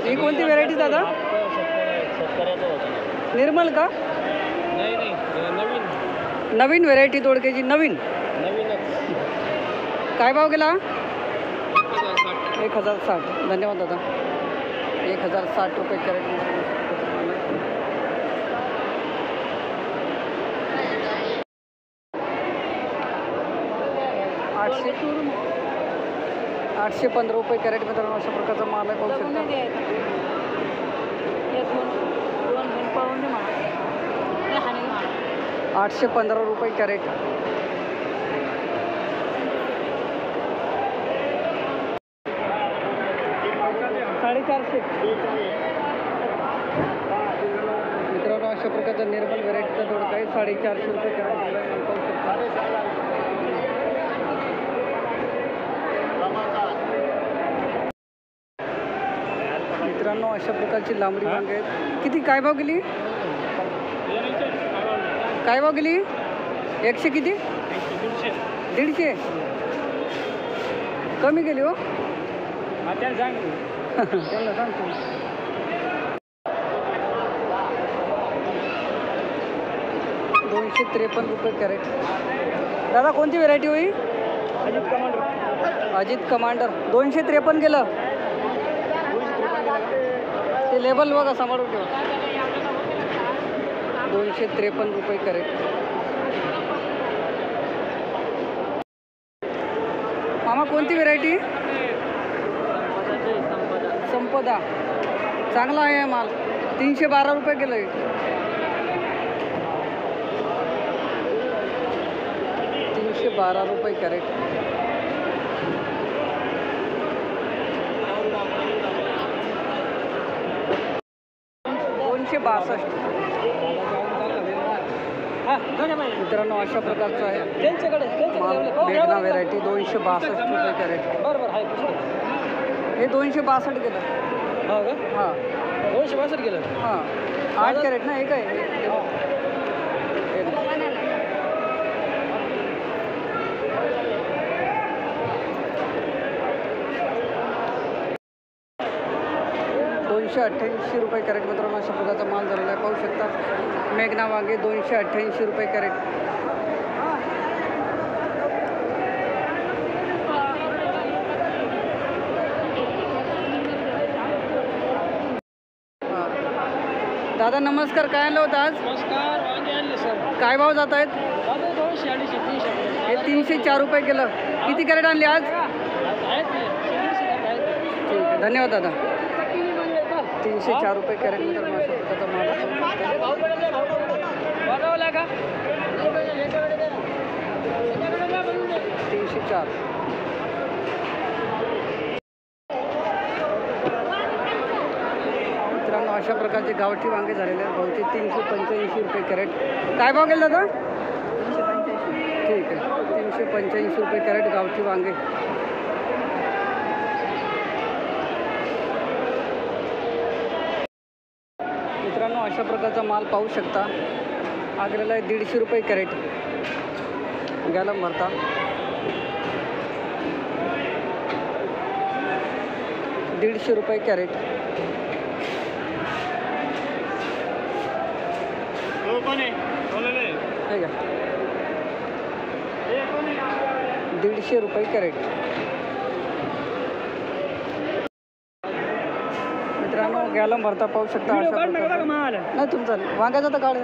ही कोणती व्हेरायटी दादा? निर्मल का? नाही नाही, नवीन नवीन व्हेरायटी दोडक्याची नवीन. काय भाव गेला? 1060. धन्यवाद दादा. 1060 रुपये कॅरेट. 815 रुपये कॅरेट मित्रांनो अशा प्रकारचा माल आहे. पाहू शकता 815 रुपये कॅरेट. मित्रांनो अशा प्रकारचा निर्मल व्हेरायटीचा दोडका आहे. 450 रुपये कॅरेट. मित्रांनो अशा प्रकारची लांबडी वांगे आहेत. किती काय भाव गेली? काय भाव गेली? 100 किती? 150. कमी गेली हो. त्यांना सांगतो. ₹253 रुपये कॅरेट. दादा कोणती व्हेरायटी होई? अजित कमांडर. 253 गेलं. ते लेबल बघा सांभाळून ठेवा. 253 रुपये कॅरेट. मामा कोणती व्हेरायटी? संपदा. चांगला आहे माल. 312 रुपये गेलं. 312 रुपये कॅरेट. मित्रांनो अशा प्रकारचं आहे बेगना व्हेरायटी. 262 रुपये कॅरेट. हे 262 गेलं. हां 262 गेलं. हां 8 कॅरेट ना. हे काय? ₹288 रुपये कॅरेट. मित्रांनो अशा प्रकारचा माल झालेला आहे. पाहू शकता मेघना वांगे. 288 रुपये कॅरेट. दादा नमस्कार. काय आणलं होतं आज? नमस्कार. वांगे आणले सर. काय भाव जात आहेत? 200 हे 304 रुपये किलो. किती कॅरेट आणले आज? ठीक आहे. धन्यवाद दादा. 304 रुपये कॅरेट. मित्रांनो अशा प्रकारचा माल. 304. मित्रांनो अशा प्रकारचे गावठी वांगे झालेले आहेत. बहुतेक 385 रुपये कॅरेट. काय भाव गेला दादा? 385. ठीक आहे. 385 रुपये कॅरेट गावठी वांगे. मित्रांनो अशा प्रकारचा माल पाहू शकता. हा गेलेला आहे 150 रुपये कॅरेट. गॅलम भरता. ₹150 कॅरेट. हे घ्या. 150 रुपये कॅरेट. मित्रांनो गॅलम भरता पाहू शकता. नाही तुमचा वांग्याचा तर काढ.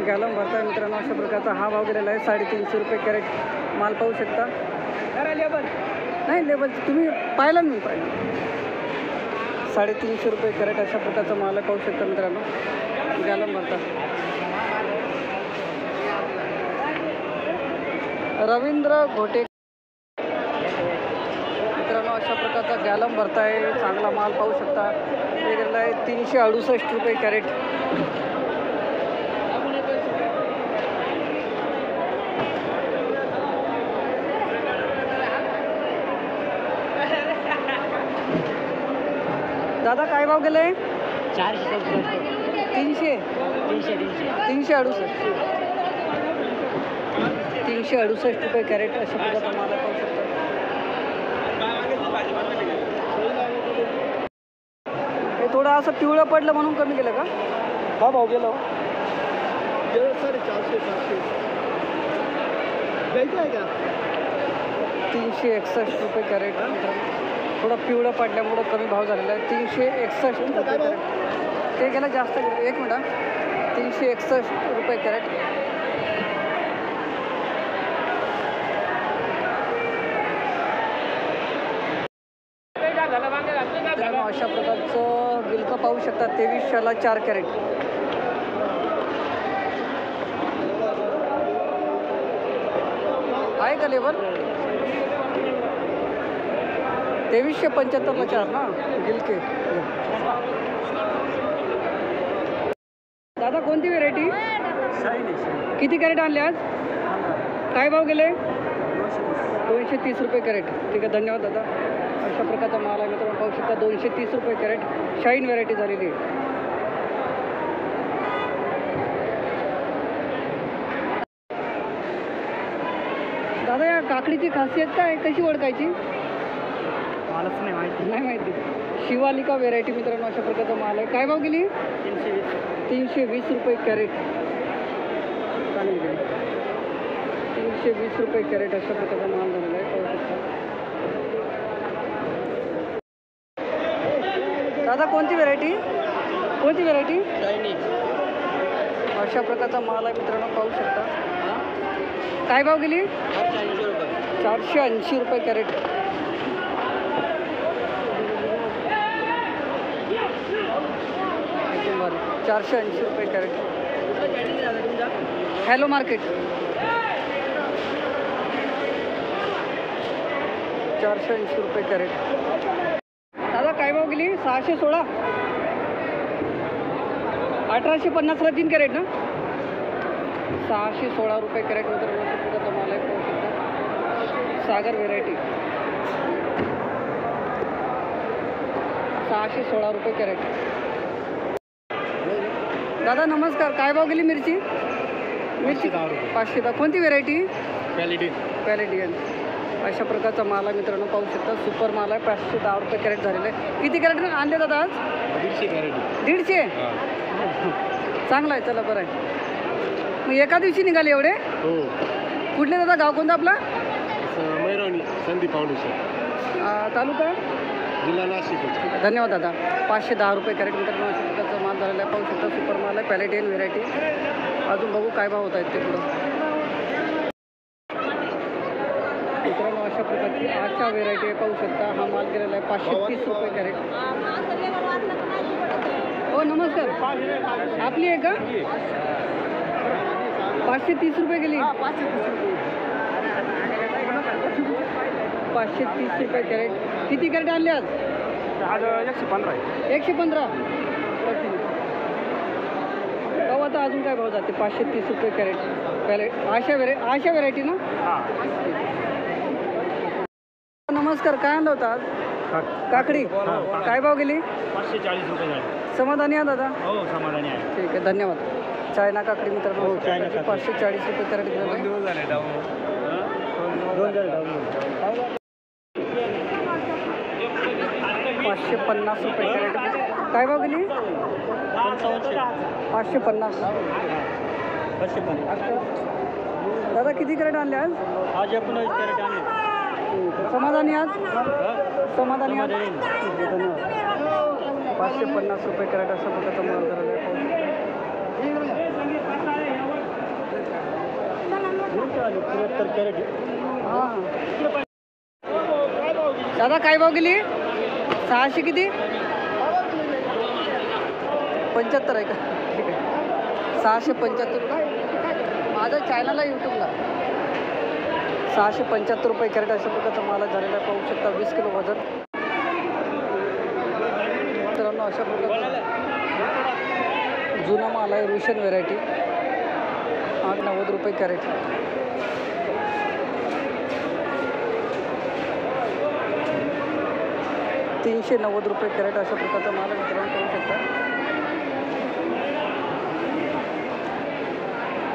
गॅलम भरता मित्रांनो अशा प्रकारचा हा भाव गेलेला आहे. 350 रुपये कॅरेट. माल पाहू शकता. नाही लेबल तुम्ही पाहिलं ना. मी पाहिलं. 350 रुपये कॅरेट अशा प्रकारचा माल पाहू शकता मित्रांनो. गॅलम भरता. रवींद्र घोटे. मित्रांनो अशा प्रकारचा गॅलम भरताय. चांगला माल पाहू शकता. हे गेलेला आहे 368 रुपये कॅरेट. दादा काय भाव गेले? 368. 368 रुपये कॅरेट अशा प्रकारचा माल पाहू शकता. थोडं असं पिवळं पडलं म्हणून कमी केलं का? हा भाव गेलो 450-500 द्यायचं आहे का? 361 रुपये कॅरेट. थोडं पिवळं पडल्यामुळं कमी भाव झालेला आहे. 361 रुपये कॅरेट. ते गेलं जास्त. एक मिनिट. 361 रुपये कॅरेट. मित्रांनो अशा प्रकारचं गिलकं पाहू शकता. 2300ला 4 कॅरेट. आहे का लेबर? 2375ला 4 ना गिलके. दादा कोणती व्हेरायटी? किती कॅरेट आणले आज? काय भाव गेले? 230 रुपये कॅरेट. ठीक आहे, धन्यवाद दादा. अशा प्रकारचा माल आहे मित्रांनो, पाहू शकता 230 रुपये कॅरेट. शाईन व्हेरायटी झालेली आहे. दादा या काकडीची खासियत काय, कशी ओळखायची? मालच नाही माहिती. नाही माहिती. शिवालिका व्हेरायटी मित्रांनो, अशा प्रकारचा माल आहे. काय भाव गेली? 320 रुपये कॅरेट. चालेल गेली 320 रुपये कॅरेट. अशा प्रकारचा माल झालेला आहे, पाहू शकता. दादा कोणती व्हेरायटी? कोणती व्हेरायटी? अशा प्रकारचा माल आहे मित्रांनो, पाहू शकता. काय भाव गेली? 480 रुपये कॅरेट. एकदम भारी. 480 रुपये कॅरेट. Hello market. 480 रुपये कॅरेट. दादा काय भाव गेली? 616. 1850ला 3 कॅरेट ना? 616 रुपये कॅरेट. मित्रांनो अशा प्रकारचा माल आहे, पाहू शकता. सागर व्हेरायटी 616 रुपये कॅरेट. दादा नमस्कार. काय भाव गेली मिरची? मिरची 510. कोणती व्हेरायटी? पॅलेडियन. अशा प्रकारचा माल आहे मित्रांनो, पाहू शकता. सुपर माल आहे. 510 रुपये कॅरेट झालेलं आहे. किती कॅरेट आणले दादा आज? 150 कॅरेट. 150? चांगला आहे, चला बरं आहे. मग एका दिवशी निघाले एवढे? हो. कुठले दादा? गाव कोणतं आपला? मैरवणी संदीप फाउंडेशन, तालुका? जिल्हा नाशिक. धन्यवाद दादा. 510 रुपये कॅरेट. मित्रांनो अशा प्रकारचा माल झालेला आहे, पाहू शकता. सुपर माल आहे, पॅलेडियन व्हेरायटी. अजून बघू काय भाव होत आहेत ते पुढं. मित्रांनो अशा प्रकारची आशा व्हेरायटी आहे, पाहू शकता. हा माल गेलेला आहे 530 रुपये कॅरेट. हो नमस्कार. आपली आहे का? 530 रुपये गेली. 530 रुपये कॅरेट. किती कॅरेट आणले आज? 115. 115. भाऊ आता अजून काय भाव जाते? 530 रुपये कॅरेट. आशा व्हेरायटी ना? नमस्कार. काय आणलं होतं आज? काकडी. काय भाव गेली? 540 रुपये झाले. समाधानी आहे दादा? हो समाधानी आहे. ठीक आहे, धन्यवाद. चायना काकडी मित्रांनो, हो, चायना काकडी. 540 रुपये कॅरेट गेलेलं आहे. 550 रुपये कॅरेट. काय भाव गेली? 550. दादा किती कॅरेट आणले आज? आज 19 कॅरेट आणले. समाधानी आज? समाधानी आज? ठीक आहे, धन्यवाद. 550 रुपये कॅरेट अशा प्रकारचा माल झालेला आहे, पाहू शकता. हां दादा काय भाव गेली? 600 किती? 75 आहे का? ठीक आहे. 675. माझं चॅनल आहे यूट्यूबला. 675 रुपये कॅरेट अशा प्रकारचा माल झालेला आहे, पाहू शकता. 20 किलो वजन. मित्रांनो अशा प्रकारचा जुना माल आहे, रुशन व्हेरायटी. 890 रुपये कॅरेट. $390 रुपये कॅरेट अशा प्रकारचा माल आहे मित्रांनो, पाहू शकता.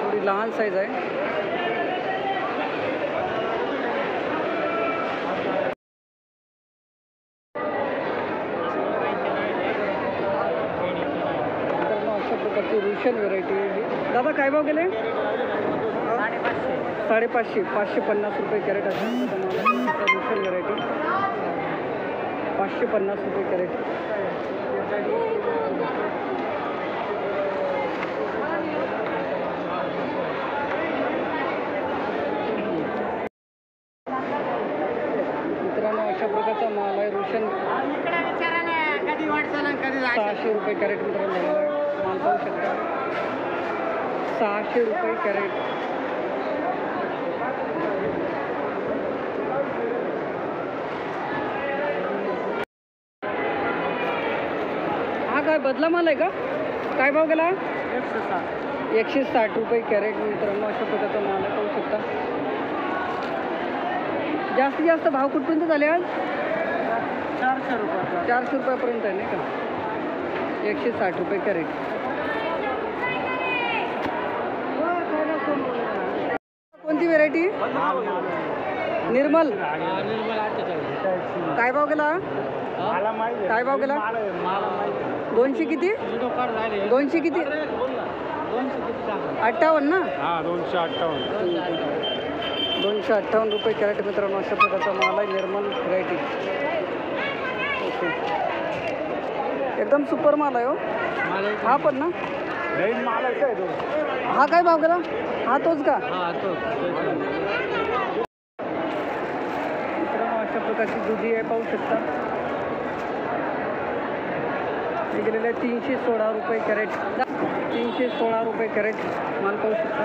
थोडी लहान साईज आहे. प्रकारची रुशियन व्हेरायटी आहे. दादा काय भाव गेले? 550. 550 रुपये कॅरेट असेल रुशियन व्हेरायटी. 550 रुपये कॅरेट. मित्रांनो अशा प्रकारचा माल आहे रुशियन. 600 रुपये कॅरेट मित्रांनो माल पाहू शकता. 600 रुपये कॅरेट. हा काय बदला माल आहे का? काय भाव गेला? 160 रुपये कॅरेट मित्रांनो अशा प्रकारचा माल आहे पाहू शकता. जास्तीत जास्त भाव कुठपर्यंत झाले आज? 400 रुपये. 400 रुपयापर्यंत आहे नाही का? 160 रुपये कॅरेट. कोणती व्हेरायटी? निर्मल. काय भाव गेला? काय भाव गेला? 200 किती? 200 किती? 58 ना? 258 रुपये कॅरेट मित्रांनो अशा प्रकारचा माल आहे निर्मल व्हेरायटी. ओके एकदम सुपर माल आहे हो. हा पण ना हा काय भाव गेला? हा तोच का? मित्रांनो अशा प्रकारची दुधी आहे पाहू शकता. हे गेलेलं आहे 316 रुपये कॅरेट. 316 रुपये कॅरेट माल पाहू शकता.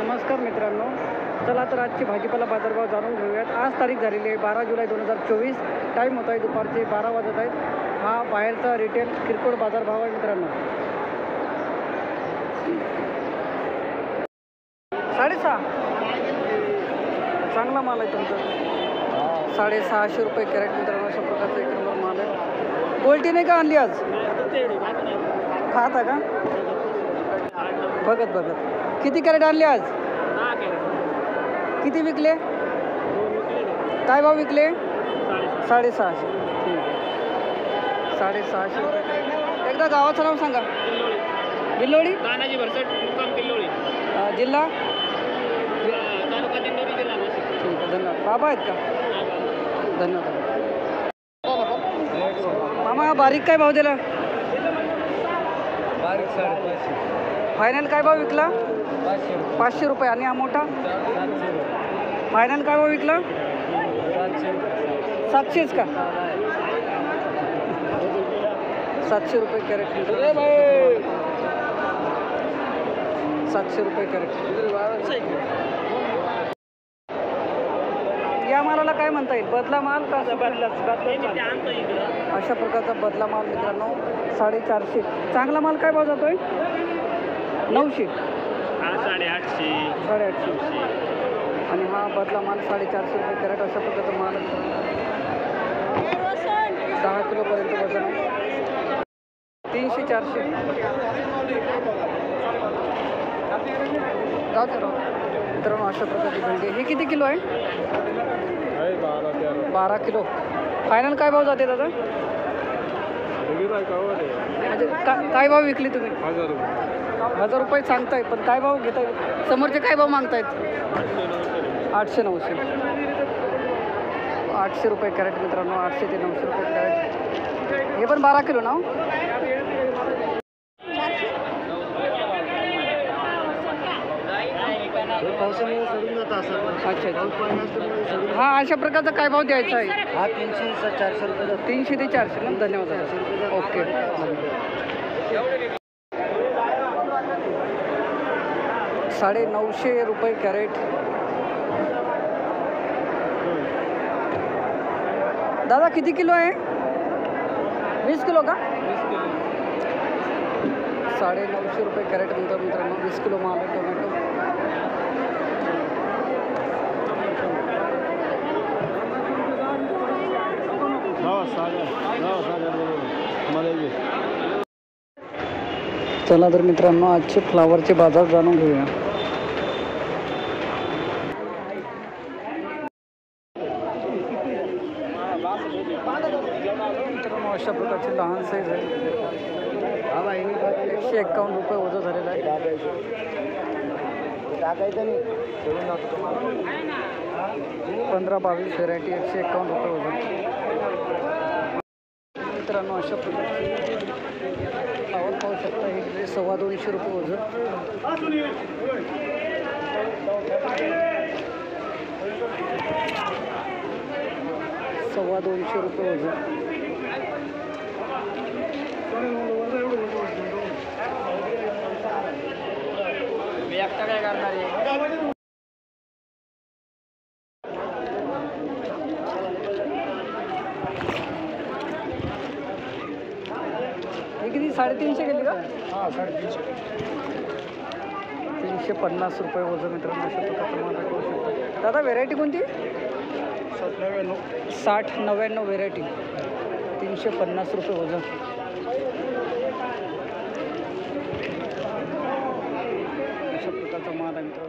नमस्कार मित्रांनो, चला तर आजचे भाजीपाला बाजारभाव जाणून घेऊयात. आज तारीख झालेली आहे 12 जुलै 2024. टाईम होत आहे दुपारचे 12 वाजत आहेत. हा बाहेरचा रिटेल किरकोळ बाजारभाव आहे मित्रांनो. 6.5 चांगला माल आहे तुमचा. 650 रुपये कॅरेट मित्रांनो अशा प्रकारचा एक नंबर माल आहे. गोल्टी नाही का आणली आज? खाता का? बघत किती कॅरेट आणले आज? किती विकले? काय भाव विकले? 650. ठीक आहे 650 रुपये. एकदा गावाचं नाव सांगा. बिल्लोडी. तानाजी भरसट मुक्काम बिल्लोडी. जिल्हा तालुका दिंडोरी जिल्हा नाशिक. ठीक आहे धन्यवाद. बाबा आहेत का? धन्यवाद. मामा बारीक काय भाव दिला? बारीक 550. फायनल काय भाव विकला? 500 रुपये. आणि हा मोठा फायनल काय भाव विकला? 700 का? 700 रुपये कॅरेट. 700 रुपये कॅरेट. या मालाला काय म्हणता येईल? बदला माल का? अशा प्रकारचा बदला माल मित्रांनो 450. चांगला माल काय भाव जातोय? 900. 850. आणि हा बदला माल 450 रुपये कॅरेट अशा प्रकारचा माल 10 किलोपर्यंत वजन आहे. 300-400 मित्रांनो अशा प्रकारची भेंडी. हे किती किलो आहे? 12 किलो. फायनल काय भाव जाते दादा? म्हणजे काय भाव विकली तुम्ही? 1000 रुपये सांगताय पण काय भाव घेताय? समोरचे काय भाव मागतायत? 800-900. 800 रुपये कॅरेट मित्रांनो. 800 ते 900 रुपये कॅरेट. हे पण 12 किलो ना? अच्छा. हा अशा प्रकारचा काय भाव द्यायचा आहे? हा 300-400 रुपये. 300 ते 400 ना? धन्यवाद. ओके. 950 रुपये कॅरेट. दादा किती किलो आहे? 20 किलो का? 950 रुपये कॅरेट म्हणतात मित्रांनो. 20 किलो माल आहे टोमॅटो. चला तर मित्रांनो आजचे फ्लावरचे बाजार जाणून घेऊया. रुपये वजन झालेलं आहे. टाकायचं नाही 15-22 व्हेरायटी 151 रुपये वजन. मित्रांनो अशा प्रकारचे फ्लावर पाहू शकता. हे ड्रेस 250 रुपये वजन. 250 रुपये वजन. मी एकटा काय करणार आहे. हे किती 350 गेली का? हां 350. 350 रुपये वजन. मित्रांनो अशा प्रकारचं माल पाहू शकता. दादा व्हेरायटी कोणती? 60-99 व्हेरायटी 350 रुपये वजन. अशा प्रकारचा माल आहे मित्रांनो.